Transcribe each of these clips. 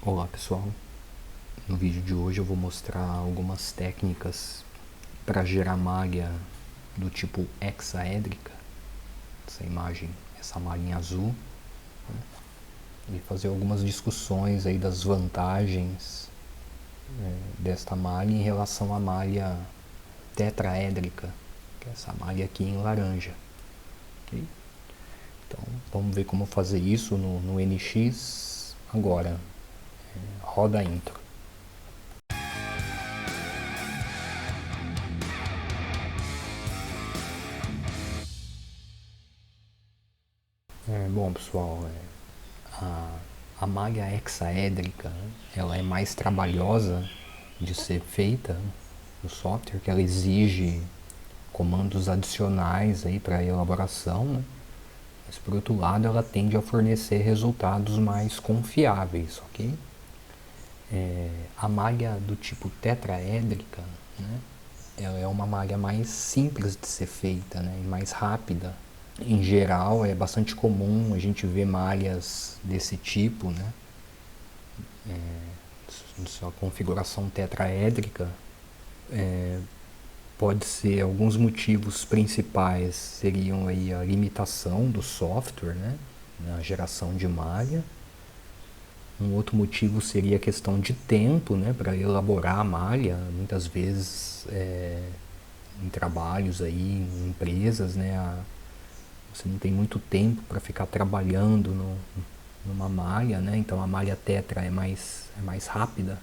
Olá pessoal, no vídeo de hoje eu vou mostrar algumas técnicas para gerar malha do tipo hexaédrica, essa imagem, essa malha em azul, né? E fazer algumas discussões aí das vantagens desta malha em relação à malha tetraédrica, que é essa malha aqui em laranja. Okay? Então vamos ver como fazer isso no NX agora. Roda a intro. Bom pessoal, a malha hexaédrica, né, ela é mais trabalhosa de ser feita no software, que ela exige comandos adicionais aí para elaboração, né? Mas por outro lado ela tende a fornecer resultados mais confiáveis, ok? A malha do tipo tetraédrica, né, ela é uma malha mais simples de ser feita, né, e mais rápida. Em geral é bastante comum a gente ver malhas desse tipo, né, sua configuração tetraédrica. Pode ser, alguns motivos principais seriam aí a limitação do software, né, na geração de malha. Um outro motivo seria a questão de tempo, né, para elaborar a malha. Muitas vezes em trabalhos aí, em empresas, né, você não tem muito tempo para ficar trabalhando numa malha, né, então a malha tetra é mais rápida.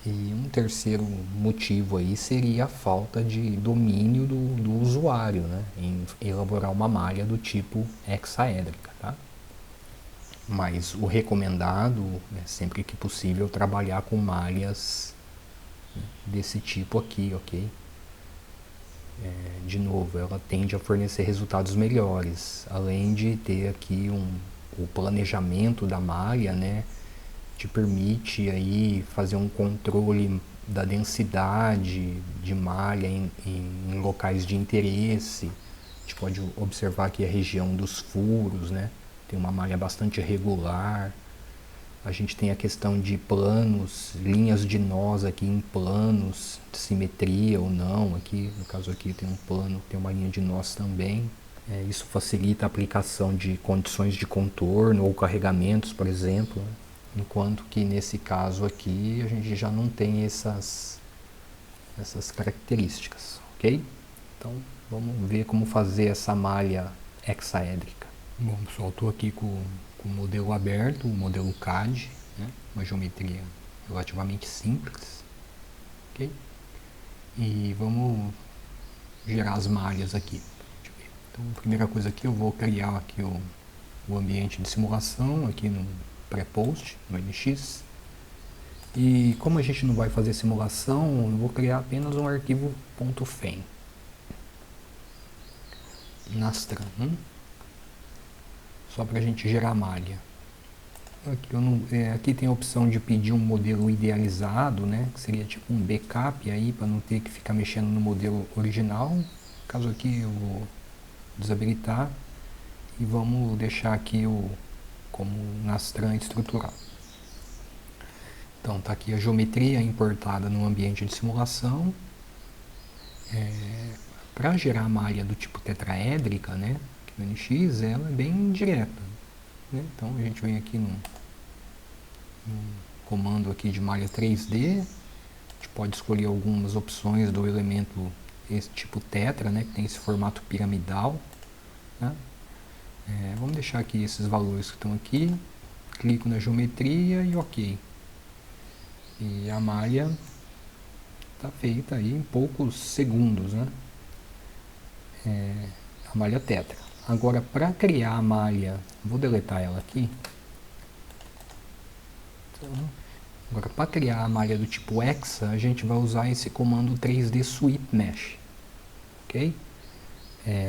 E um terceiro motivo aí seria a falta de domínio do usuário, né, em elaborar uma malha do tipo hexaédrica, tá? Mas o recomendado é sempre que possível trabalhar com malhas, né, desse tipo aqui, ok? De novo, ela tende a fornecer resultados melhores, além de ter aqui o planejamento da malha, né, te permite aí fazer um controle da densidade de malha em locais de interesse. A gente pode observar aqui a região dos furos, né? Tem uma malha bastante regular. A gente tem a questão de planos, linhas de nós aqui em planos, de simetria ou não. Aqui, no caso aqui tem um plano, tem uma linha de nós também. Isso facilita a aplicação de condições de contorno ou carregamentos, por exemplo, né? Enquanto que nesse caso aqui a gente já não tem essas características, ok? Então vamos ver como fazer essa malha hexaédrica. Bom pessoal, estou aqui com o modelo aberto, o modelo CAD, né? Uma geometria relativamente simples, ok? E vamos gerar as malhas aqui. Então a primeira coisa aqui, eu vou criar aqui o ambiente de simulação aqui no pré-post, no NX. E como a gente não vai fazer simulação, eu vou criar apenas um arquivo .fen Nastran, só para a gente gerar malha. Aqui tem a opção de pedir um modelo idealizado, né, que seria tipo um backup aí, para não ter que ficar mexendo no modelo original. No caso aqui eu vou desabilitar e vamos deixar aqui como Nastran estrutural. Então está aqui a geometria importada no ambiente de simulação. Para gerar a malha do tipo tetraédrica, né, no NX, ela é bem direta, né? Então a gente vem aqui no comando aqui de malha 3D, a gente pode escolher algumas opções do elemento esse tipo tetra, né, que tem esse formato piramidal, né? Vamos deixar aqui esses valores que estão aqui, clico na geometria e ok. E a malha está feita aí em poucos segundos, né? A malha tetra. Agora, para criar a malha, vou deletar ela aqui. Então, agora, para criar a malha do tipo hexa, a gente vai usar esse comando 3D Sweep Mesh, ok?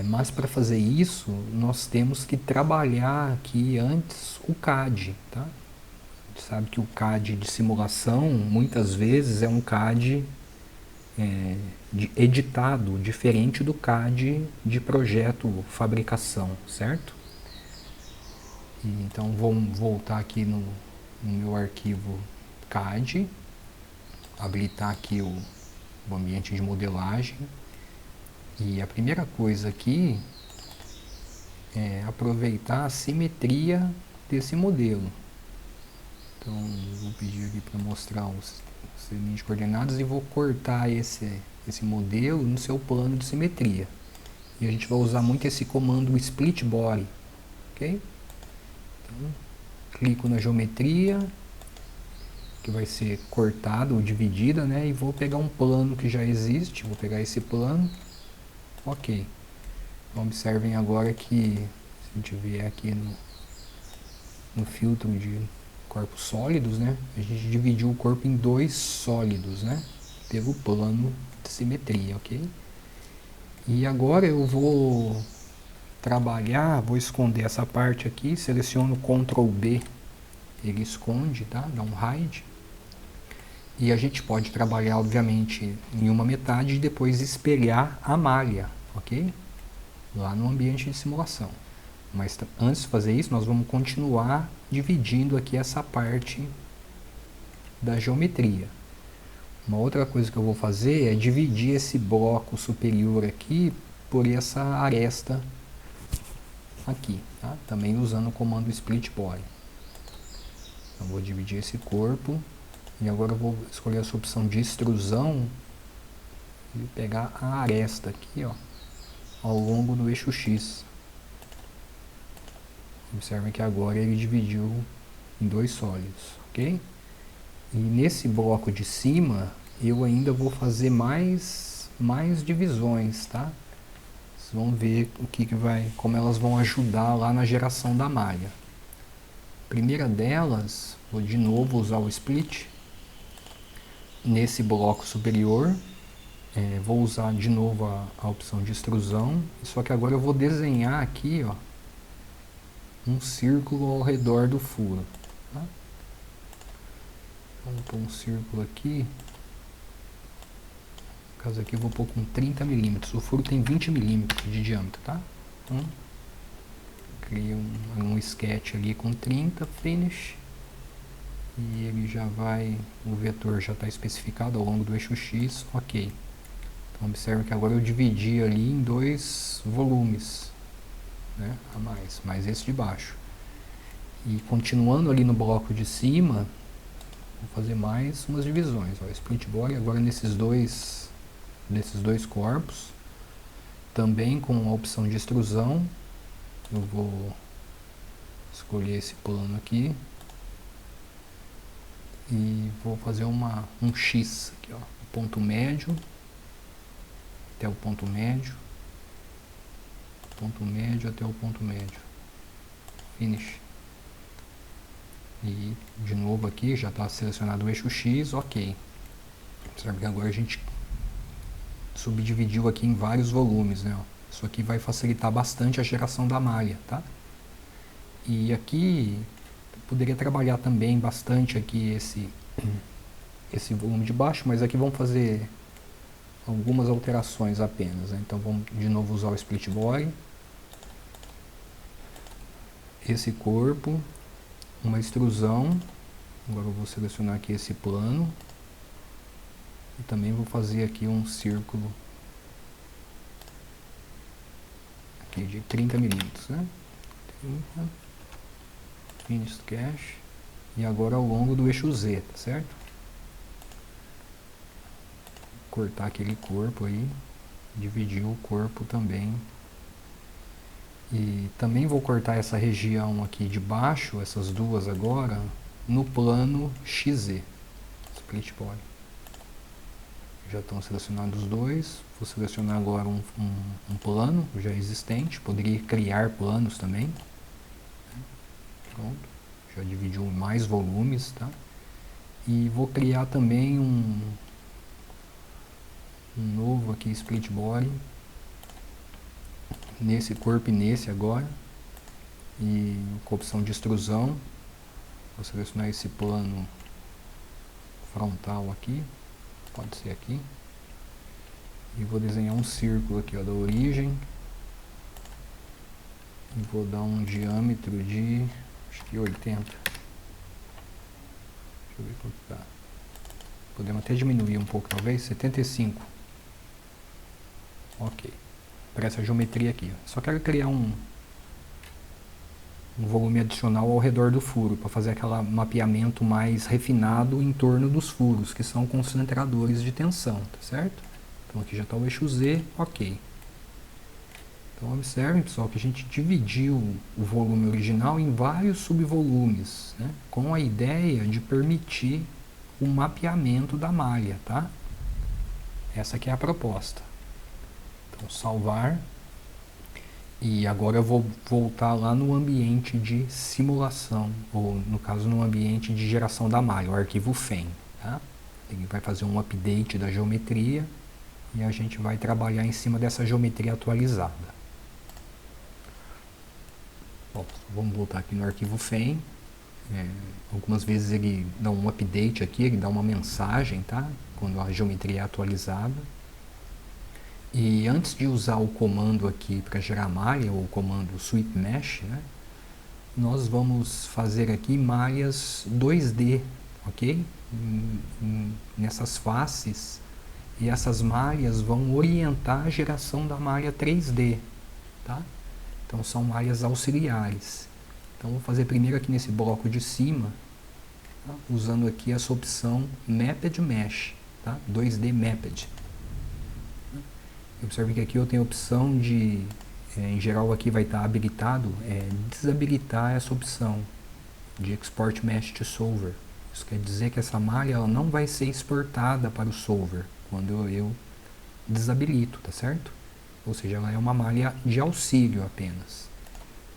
Mas para fazer isso, nós temos que trabalhar aqui antes o CAD, tá? A gente sabe que o CAD de simulação, muitas vezes, é um CAD editado, diferente do CAD de projeto fabricação, certo? Então vamos voltar aqui no meu arquivo CAD, habilitar aqui o ambiente de modelagem, e a primeira coisa aqui é aproveitar a simetria desse modelo. Então vou pedir aqui para mostrar os segmentos de coordenadas e vou cortar esse modelo no seu plano de simetria. E a gente vai usar muito esse comando split body, ok? Então, clico na geometria, que vai ser cortada ou dividida, né? E vou pegar um plano que já existe, vou pegar esse plano, ok. Então, observem agora que, se a gente vier aqui no filtro de corpos sólidos, né? A gente dividiu o corpo em dois sólidos, né? Pelo plano de simetria, ok? E agora eu vou trabalhar, vou esconder essa parte aqui, seleciono Ctrl B, ele esconde, tá? Dá um hide. E a gente pode trabalhar, obviamente, em uma metade e depois espelhar a malha, ok? Lá no ambiente de simulação. Mas antes de fazer isso, nós vamos continuar dividindo aqui essa parte da geometria. Uma outra coisa que eu vou fazer é dividir esse bloco superior aqui por essa aresta aqui, tá? Também usando o comando split body. Então vou dividir esse corpo e agora eu vou escolher essa opção de extrusão e pegar a aresta aqui, ó, ao longo do eixo X. Observem que agora ele dividiu em dois sólidos, ok? E nesse bloco de cima eu ainda vou fazer mais divisões, tá? Vocês vão ver como elas vão ajudar lá na geração da malha. A primeira delas, vou de novo usar o split. Nesse bloco superior, vou usar de novo a opção de extrusão, só que agora eu vou desenhar aqui, ó, um círculo ao redor do furo. Tá? Vamos pôr um círculo aqui. No caso aqui eu vou pôr com 30 milímetros. O furo tem 20 milímetros de diâmetro, tá? Então, crio um sketch ali com 30, finish. E ele já vai, o vetor já está especificado ao longo do eixo X, ok. Então observe que agora eu dividi ali em dois volumes, né, a mais esse de baixo. E continuando ali no bloco de cima, vou fazer mais umas divisões. Ó, split body agora nesses dois corpos, também com a opção de extrusão. Eu vou escolher esse plano aqui e vou fazer um X aqui, ó, ponto médio até o ponto médio até o ponto médio, finish. E de novo aqui já está selecionado o eixo X, ok. Observe que agora a gente subdividiu aqui em vários volumes, né? Isso aqui vai facilitar bastante a geração da malha, tá? E aqui poderia trabalhar também bastante aqui esse volume de baixo, mas aqui vamos fazer algumas alterações apenas, né? Então vamos de novo usar o split body, esse corpo, uma extrusão. Agora eu vou selecionar aqui esse plano e também vou fazer aqui um círculo aqui de 30 milímetros, né? 30, finish sketch, e agora ao longo do eixo Z, tá certo? Cortar aquele corpo aí, dividir o corpo também. E também vou cortar essa região aqui de baixo, essas duas agora, no plano XZ, split body. Já estão selecionados os dois. Vou selecionar agora um plano já existente, poderia criar planos também. Pronto, já dividiu em mais volumes, tá? E vou criar também um novo aqui, split body, nesse corpo e nesse agora, e com a opção de extrusão, vou selecionar esse plano frontal aqui, pode ser aqui, e vou desenhar um círculo aqui, ó, da origem, e vou dar um diâmetro de, acho que 80, Deixa eu ver quanto dá. Podemos até diminuir um pouco, talvez. 75. Ok. Para essa geometria aqui. Só quero criar um volume adicional ao redor do furo, para fazer aquele mapeamento mais refinado em torno dos furos, que são concentradores de tensão, tá certo? Então aqui já está o eixo Z, ok. Então observem, pessoal, que a gente dividiu o volume original em vários subvolumes, né, com a ideia de permitir o mapeamento da malha, tá? Essa aqui é a proposta. Então salvar. E agora eu vou voltar lá no ambiente de simulação, ou no caso no ambiente de geração da malha, o arquivo FEM. Tá? Ele vai fazer um update da geometria e a gente vai trabalhar em cima dessa geometria atualizada. Bom, vamos voltar aqui no arquivo FEM. Algumas vezes ele dá um update aqui, ele dá uma mensagem, tá? Quando a geometria é atualizada. E antes de usar o comando aqui para gerar malha, ou o comando sweep mesh, né, nós vamos fazer aqui malhas 2D, ok? Nessas faces, e essas malhas vão orientar a geração da malha 3D, tá? Então são malhas auxiliares. Então vou fazer primeiro aqui nesse bloco de cima, tá? Usando aqui essa opção Mapped Mesh, tá? 2D Mapped. Observe que aqui eu tenho a opção de, em geral aqui vai estar habilitado, desabilitar essa opção de Export Mesh to Solver. Isso quer dizer que essa malha ela não vai ser exportada para o solver quando eu desabilito, tá certo? Ou seja, ela é uma malha de auxílio apenas.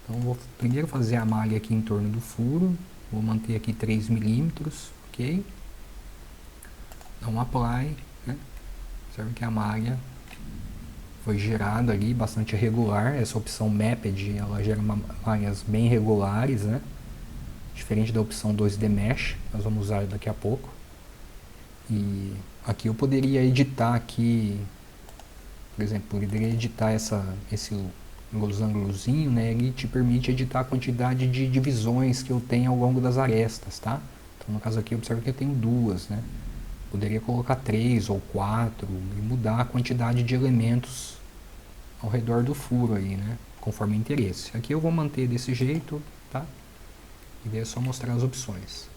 Então eu vou primeiro fazer a malha aqui em torno do furo, vou manter aqui 3 milímetros, ok? Dá um apply, né? Observe que a malha foi gerado ali, bastante regular. Essa opção Mapped, ela gera malhas bem regulares, né? Diferente da opção 2D Mesh, nós vamos usar daqui a pouco. E aqui eu poderia editar aqui, por exemplo, eu poderia editar esse losangulozinho, né? Ele te permite editar a quantidade de divisões que eu tenho ao longo das arestas, tá? Então no caso aqui, observe que eu tenho duas, né? Poderia colocar 3 ou 4 e mudar a quantidade de elementos ao redor do furo aí, né? Conforme o interesse. Aqui eu vou manter desse jeito, tá? E daí é só mostrar as opções.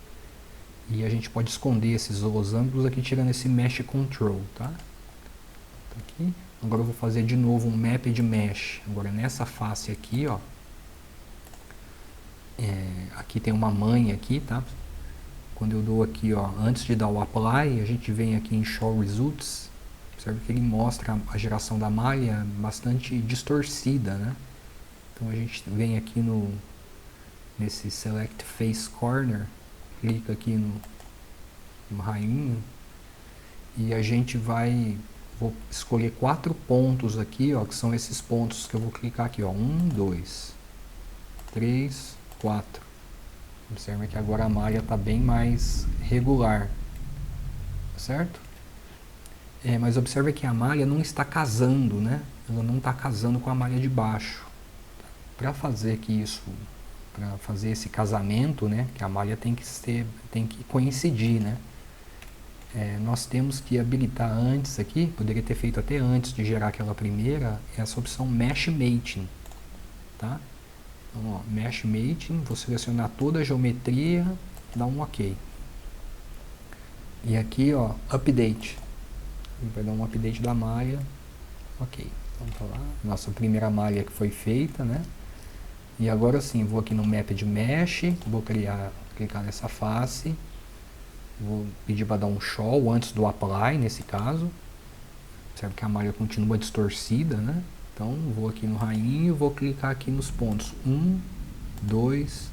E a gente pode esconder esses losangos aqui tirando esse Mesh Control, tá? Tá aqui. Agora eu vou fazer de novo um Mapped Mesh. Agora nessa face aqui, ó. Aqui tem uma manha aqui, tá? Quando eu dou aqui, ó, antes de dar o Apply, a gente vem aqui em Show Results. Observe que ele mostra a geração da malha bastante distorcida, né? Então a gente vem aqui nesse Select Face Corner, clica aqui no rainho e a gente vou escolher 4 pontos aqui, ó, que são esses pontos que eu vou clicar aqui, ó, 1, 2, 3, 4. Observe que agora a malha está bem mais regular, certo? Mas observe que a malha não está casando, né? Ela não está casando com a malha de baixo. Para fazer para fazer esse casamento, né? Que a malha tem que coincidir, né? Nós temos que habilitar antes aqui, poderia ter feito até antes de gerar aquela primeira, essa opção Mesh Mating, tá? Então, ó, Mesh Mating, vou selecionar toda a geometria, dá um OK. E aqui, ó, Update. Ele vai dar um update da malha. OK. Então tá lá. Nossa primeira malha que foi feita, né? E agora sim, vou aqui no Map de Mesh, vou clicar nessa face. Vou pedir para dar um show antes do Apply, nesse caso. Observe que a malha continua distorcida, né? Então, vou aqui no rainho, vou clicar aqui nos pontos 1, 2,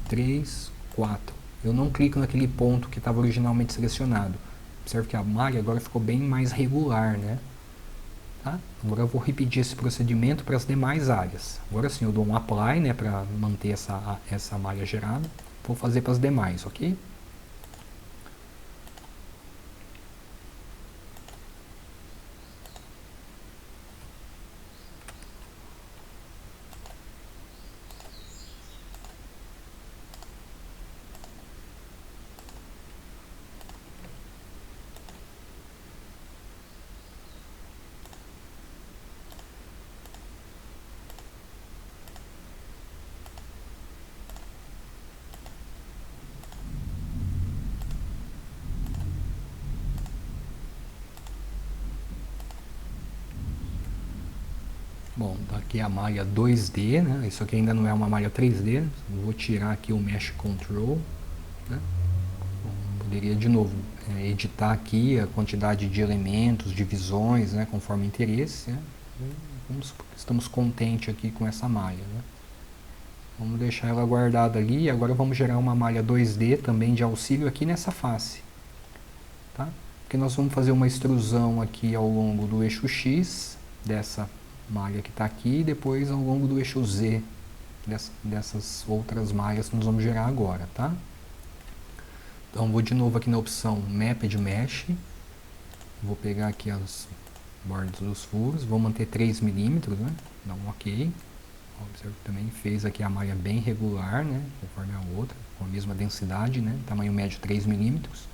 3, 4. Eu não clico naquele ponto que estava originalmente selecionado. Observe que a malha agora ficou bem mais regular, né? Tá? Agora eu vou repetir esse procedimento para as demais áreas. Agora sim, eu dou um Apply, né, para manter essa malha gerada. Vou fazer para as demais, ok? Bom, tá aqui a malha 2D, né? Isso aqui ainda não é uma malha 3D. Eu vou tirar aqui o Mesh Control, né? Bom, poderia de novo editar aqui a quantidade de elementos, divisões, né? Conforme interesse, né? Estamos contentes aqui com essa malha, né? Vamos deixar ela guardada ali e agora vamos gerar uma malha 2D também de auxílio aqui nessa face, tá? Porque nós vamos fazer uma extrusão aqui ao longo do eixo X dessa malha que está aqui e depois ao longo do eixo Z dessas outras malhas que nós vamos gerar agora, tá? Então vou de novo aqui na opção Mapped Mesh, vou pegar aqui as bordas dos furos, vou manter 3 milímetros, né? Dá um OK. Observe que também fez aqui a malha bem regular, né? Conforme a outra, com a mesma densidade, né? Tamanho médio 3 milímetros.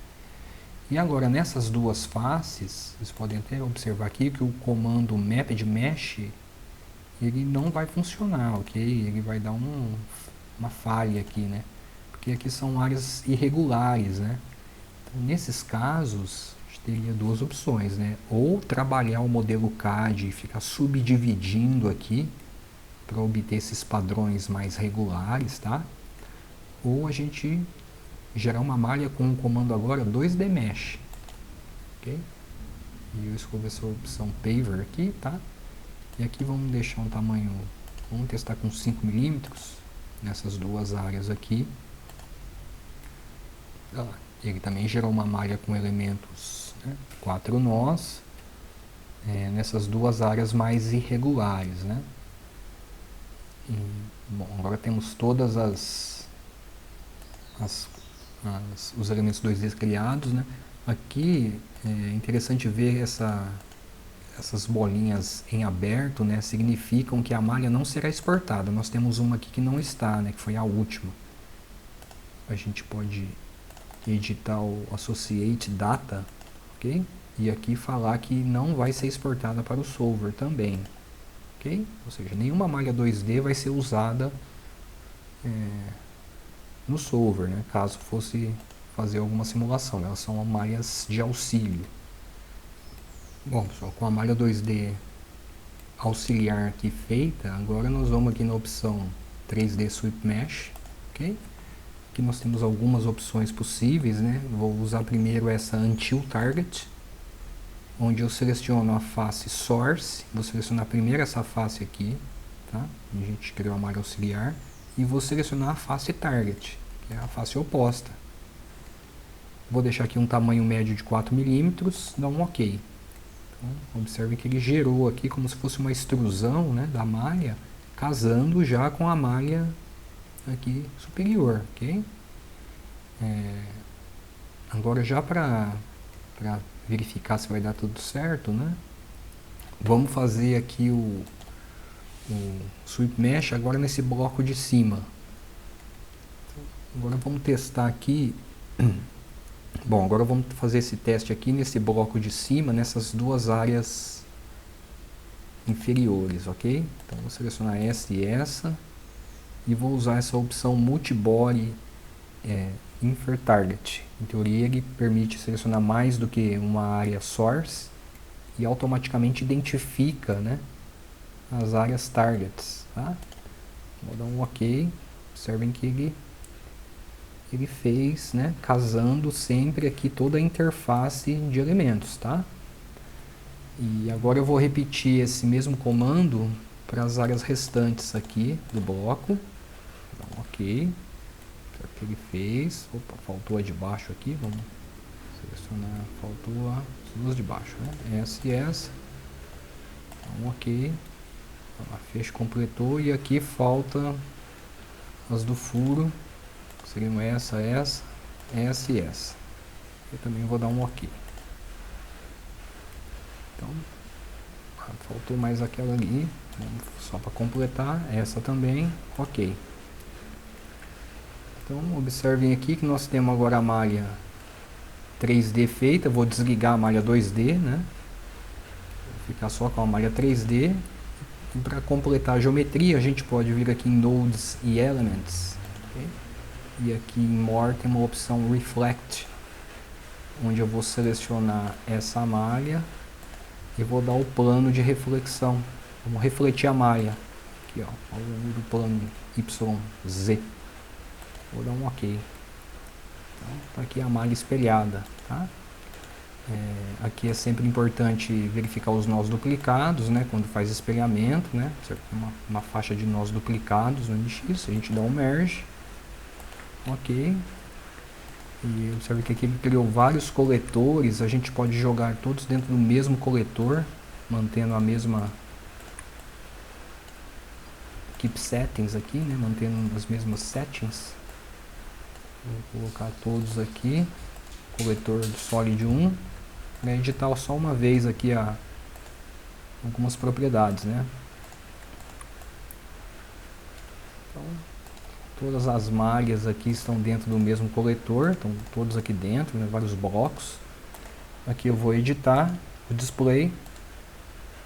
E agora nessas duas faces, vocês podem até observar aqui que o comando Mapped Mesh ele não vai funcionar, ok? Ele vai dar uma falha aqui, né? Porque aqui são áreas irregulares, né? Então, nesses casos, a gente teria duas opções, né? Ou trabalhar o modelo CAD e ficar subdividindo aqui para obter esses padrões mais regulares, tá? Ou a gente gerar uma malha com o comando agora 2D Mesh, ok? E eu escolho essa opção Paver aqui, tá? E aqui vamos deixar um tamanho, vamos testar com 5 milímetros nessas duas áreas aqui. Ele também gerou uma malha com elementos, né, 4 nós, nessas duas áreas mais irregulares, né? E, bom, agora temos todas os elementos 2D criados, né? Aqui é interessante ver essas bolinhas em aberto, né? Significam que a malha não será exportada. Nós temos uma aqui que não está, né? Que foi a última. A gente pode editar o Associate Data, ok? E aqui falar que não vai ser exportada para o solver também, ok? Ou seja, nenhuma malha 2D vai ser usada no solver, né? Caso fosse fazer alguma simulação. Elas são malhas de auxílio. Bom, pessoal, com a malha 2D auxiliar aqui feita, agora nós vamos aqui na opção 3D Sweep Mesh, ok? Aqui nós temos algumas opções possíveis, né? Vou usar primeiro essa Until Target, onde eu seleciono a face Source, vou selecionar primeiro essa face aqui, tá? A gente criou a malha auxiliar, e vou selecionar a face Target, que é a face oposta. Vou deixar aqui um tamanho médio de 4 milímetros, dá um OK. Então, observe que ele gerou aqui como se fosse uma extrusão, né, da malha, casando já com a malha aqui superior, ok? Agora já para verificar se vai dar tudo certo, né? Vamos fazer aqui o Sweep Mesh agora nesse bloco de cima. Agora vamos testar aqui. Bom, agora vamos fazer esse teste aqui nesse bloco de cima, nessas duas áreas inferiores, ok? Então vou selecionar essa e essa. E vou usar essa opção Multibody Infer Target. Em teoria ele permite selecionar mais do que uma área source e automaticamente identifica, né, as áreas targets, tá? Vou dar um OK. Observem que ele fez, né, casando sempre aqui toda a interface de elementos, tá? E agora eu vou repetir esse mesmo comando para as áreas restantes aqui do bloco. Dá um OK. O que ele fez? Opa, faltou a de baixo aqui. Vamos selecionar. Faltou as duas de baixo, né? Essa e essa. Dá um OK. A fecha completou. E aqui falta as do furo. Seriam essa e essa. Eu também vou dar um OK. Então, faltou mais aquela ali. Só para completar. Essa também. OK. Então, observem aqui que nós temos agora a malha 3D feita. Vou desligar a malha 2D, né? Vou ficar só com a malha 3D. E para completar a geometria, a gente pode vir aqui em Nodes e Elements. Okay? E aqui em More tem uma opção Reflect, onde eu vou selecionar essa malha e vou dar o plano de reflexão. Vamos refletir a malha. Aqui, ó, ao longo do plano YZ. Vou dar um OK. Então, tá aqui a malha espelhada, tá? Aqui é sempre importante verificar os nós duplicados, né? Quando faz espelhamento, né? Uma faixa de nós duplicados no NX, a gente dá um merge. OK. E observe que aqui ele criou vários coletores, a gente pode jogar todos dentro do mesmo coletor, mantendo a mesma keep settings aqui, né? Mantendo as mesmas settings. Vou colocar todos aqui, coletor do Solid 1, para editar só uma vez aqui algumas propriedades, né? Então, todas as malhas aqui estão dentro do mesmo coletor, estão todos aqui dentro, né, vários blocos. Aqui eu vou editar o display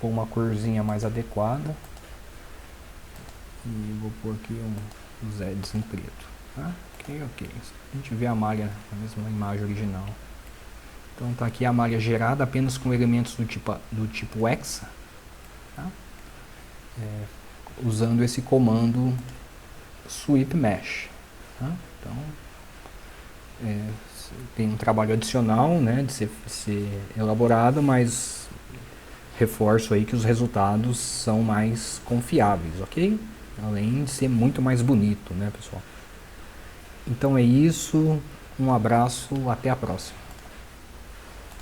com uma corzinha mais adequada. E vou pôr aqui os LEDs em preto. Tá? Ok. A gente vê a malha na mesma imagem original. Então tá aqui a malha gerada apenas com elementos do tipo hexa. Tá? Usando esse comando sweep mesh. Tá? Então tem um trabalho adicional, né, de ser elaborado, mas reforço aí que os resultados são mais confiáveis, ok? Além de ser muito mais bonito, né, pessoal? Então é isso, um abraço, até a próxima.